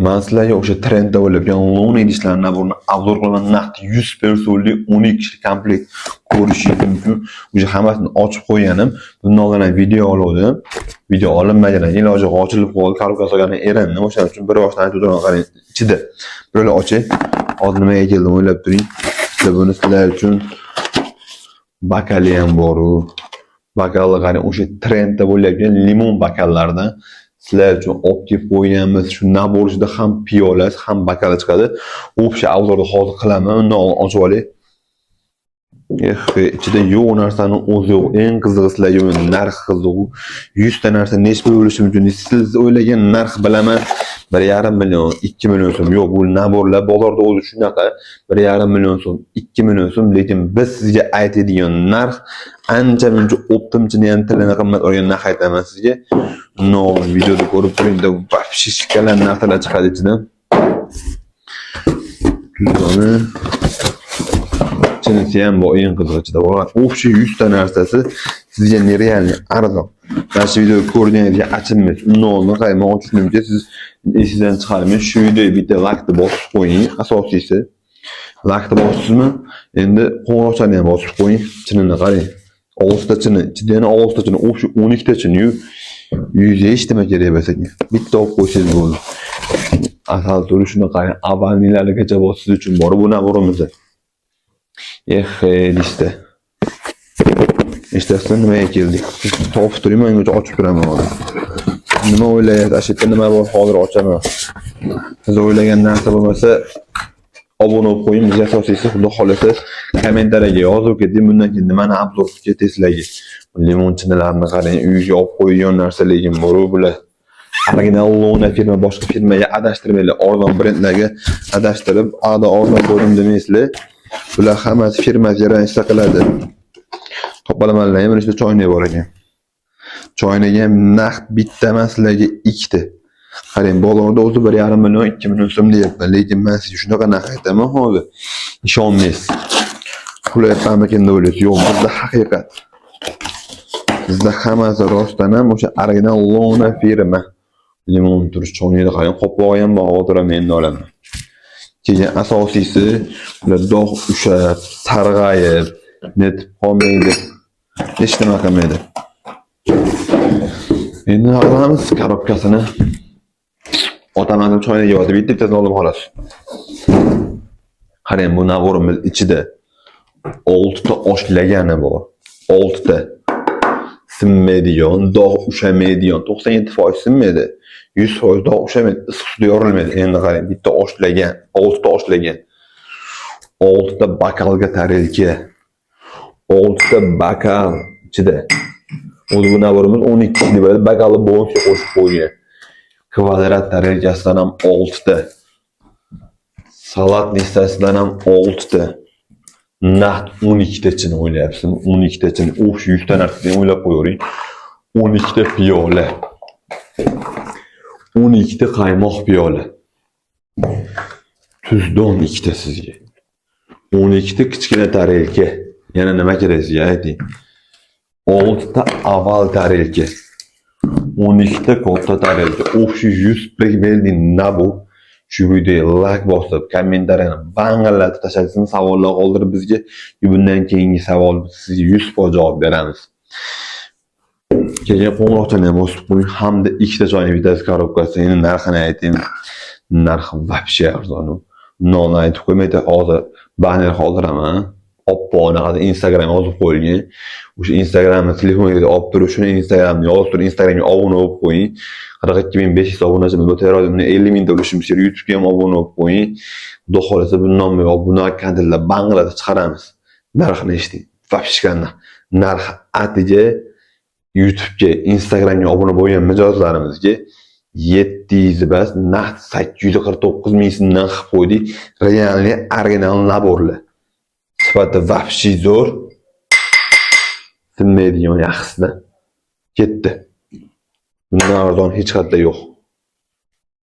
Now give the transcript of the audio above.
Men sizlarga o'sha trendda bo'lib yong'in idishlarni naborini obzor qilaman. Naqd 100 personli 12 komplekt ko'rishingiz mumkin. O'sha hammasini ochib qo'yganim. Bundan oldin video oldim. Video olinmagan, iloji ochilib qoldi. Korobka solganim erindim. O'shaning uchun bir boshdan aytib o'tiraman, qarang. Ichida. Böyle oching. Hozir nimaga keldim o'ylab turing. Buni sizlar uchun bakali ham bor-u. Bakallar qarang, o'sha trendda bo'layotgan limon bakallardan sizlar uchun olib kelib qo'yganmiz. Shu nabor ichida ham piyola, ham bakal chiqadi. O'sha obzorni hozir qilaman. Undan oldin ochib olay. İçida yo'q narsani o'zi yo'q. Eng qizig'i sizlarga narx qiziq. 100 ta narsa nechta bo'lishi mumkin? Siz o'ylagan narx bilaman. 1,5 million, 2 million so'm. Yo'q, bu naborlar bozorda o'zi shunaqa. 1,5 million so'm, 2 million so'm, lekin biz sizga aytadigan narx ancha-muncha optimchini ham tilini qimmat olgan narx aytaman sizga. No, videoda ko'rib turingda shishkalan narsalar chiqadi ichidan. Tuzoni Chinisi ham bu eng qiziqchida bor. O'sha 100 ta narsasi sizga nerealni arzon. Mana shu videoni ko'rganingizga achinmaysiz. Undan oldin qaymoq tushunimcha siz esingizdan chiqarmang. Shu videoga bitta like bosib qo'ying. Asosiysi like bosibsizmi? Endi qo'ng'iroqchani ham bosib qo'ying. Chinini qarang. 6 ta chini, ichida yana 6 ta chini, o'sha 12 ta chini-yu. Yuzga hech nima kerak bo'lsa, bitta olib qo'ysangiz bo'ldi. Asal turi shuni qarang. Avvalnilargacha bor siz uchun bor bu naborimiz. Liste. İşte aslında nimaga keldik? Topib turayman, menga ochib turaman hozir. Nima o'ylayapsiz? Ashitda nima bor? Hozir ochaman. Siz o'ylagan narsa bo'lmasa, obuna bo'lib qo'ying. Bizga asosiysi xudo xolasa kommentariyaga yozib keting. Bundan keyin nimani obzor qilib sizlarga. Limon chinilarni qarang, uyga olib qo'ygan narsa lekin bor bular. Original Luna firma boshqa firmaga adashtirmaylar. Arzon brendlarga adashtirib, arzon ko'rim demaysizlar. Bular hammasi firma jarayonida qiladi. To'polamalar ham işte choynak bor ekan. Choynak ham naqd bitta emas, sizlarga ikkita. Qarang, bozorda o'zi 1,5 million, 2 million so'm deyapman, lekin men sizga shunaqa narx aytaman hozir. Ishonmaysiz. Pulayapman ekan deb o'ylaysiz. Yo'q, bizda haqiqat. Bizda hammasi rostdan ham o'sha original Luna firma. Limon turish choynakda qarang, qoplog'i ham bor, o'tiraman endi olaman. Keyin asosiysi ular dog' ushab, sarg'ayib, netib qolmaydi. Hech nima qilmaydi. Endi olamiz korobkasini. Otamning choynagiga yozib bitta oldim xolos. Qarang, bu navorimiz ichida 6 ta oshlagani bor. 6 ta. Sinmaydigan, dog' ushamaydigan, 97% sinmaydi. 100% dog' ushamaydi, issiq suvda yorilmaydi. Endi qarang, bitta oshlagan, 6 ta oshlagan. 6 ta bakalga tarelka. 6 ta bakal ichida. O'zi bu navorimiz 12 kg bo'ladi. Bakalni bonusga qo'shib qo'ygan. Kvadrat tarelkasidan ham 6 ta. Salat listasidan ham 6 ta. Naqd 12 ta chini o'ylayapsizmi? 12 ta chini. O'sha 100 ta narsani o'ylab qo'yavering. 12 ta piyola. 12 ta qaymoq piyola. Tuzdon 2 ta sizga. 12 ta kichkina tarelka. Yana nima kerak sizga ayting. 6 ta aval tarelka. 12 ta katta tarelka. O'sha 100 plik berding nabu. Shu videoga like bosib, kommentariyani banglatib tashlasangiz, savollar qoldirib bizga bundan keyingi savol sizga 100% javob beramiz. Keyin qo'ng'iroqchani ham bosib qo'ying, hamda ikkita choynak bittasi korobkasi. Endi narxini aytaymi? Narxi вообще arzon. Non aytib qo'ymaydi, hozir banner qoldiraman. Oppoqda Instagram yozib qo'yilgan. O'sha Instagramni telefoningizga olib turib, shuni Instagramni yozib turib, Instagramga obuna bo'lib qo'ying. 42500 obunachimiz bor. Terodimni 50 mingta ulashimiz kerak. YouTube'ga ham obuna bo'lib qo'ying. Xudo xolasa bundan buyon obuna kontentlar banglatib chiqaramiz. Narxini eshiting. Vapishkanlar. Narx atiga YouTube'ga, Instagramga obuna bo'lgan mijozlarimizga 700 bas, naqd 849 ming so'mdan qilib qo'ydik. Realni original naborlar. Sifati vapshi zo'r. Sinmaydigan yaxshisidan. Ketdi. Bundan arzon hech qayerda yo'q.